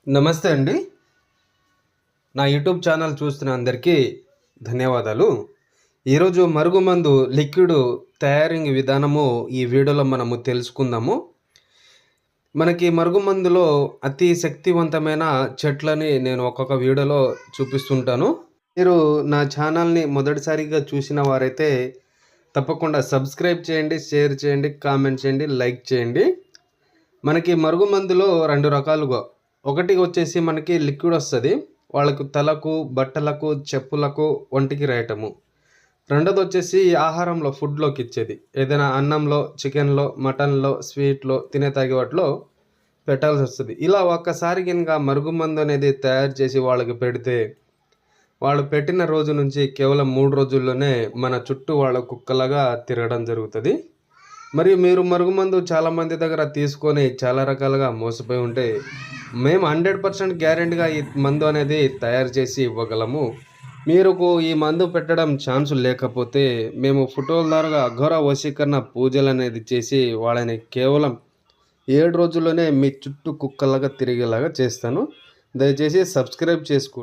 నమస్తే అండి. నా యూట్యూబ్ ఛానల్ చూస్తున్న అందరికీ ధన్యవాదాలు. ఈరోజు మరుగుమందు లిక్విడ్ తయారీ విధానము ఈ వీడియోలో మనము తెలుసుకుందాము. మనకి మరుగుమందులో అతి శక్తివంతమైన చెట్లని నేను ఒక్కొక్క వీడియోలో చూపిస్తుంటాను. మీరు నా ఛానల్‌ని మొదటిసారిగా చూసిన వారైతే తప్పకుండా సబ్స్క్రైబ్ చేయండి, షేర్ చేయండి, కామెంట్ చేయండి, లైక్ చేయండి. మనకి మరుగుమందులో 2 రకాలుగా ఒకటి వచ్చేసి మనకి లిక్విడ్ వస్తుంది, వాళ్ళకు తలకు, బట్టలకు, చెప్పులకు, ఒంటికి రాయటము. రెండోది వచ్చేసి ఆహారంలో ఫుడ్లోకి ఇచ్చేది, ఏదైనా అన్నంలో, చికెన్లో, మటన్లో, స్వీట్లో, తినే తాగే వాటిలో పెట్టాల్సి వస్తుంది. ఇలా ఒక్కసారి కనుక మరుగుమందు అనేది తయారు చేసి వాళ్ళకి పెడితే వాళ్ళు పెట్టిన రోజు నుంచి కేవలం 3 రోజుల్లోనే మన చుట్టూ వాళ్ళ కుక్కలాగా తిరగడం జరుగుతుంది. మరి మీరు మరుగుమందు చాలామంది దగ్గర తీసుకొని చాలా రకాలుగా మోసపోయి ఉంటే మేము 100% గ్యారెంటీగా ఈ మందు అనేది తయారు చేసి ఇవ్వగలము. మీరు ఈ మందు పెట్టడం ఛాన్స్ లేకపోతే మేము ఫోటోల ద్వారా అఘోర వశీకరణ పూజలు అనేది చేసి వాళ్ళని కేవలం 7 రోజుల్లోనే మీ చుట్టూ కుక్కలాగా తిరిగేలాగా చేస్తాను. దయచేసి సబ్స్క్రైబ్ చేసుకోండి.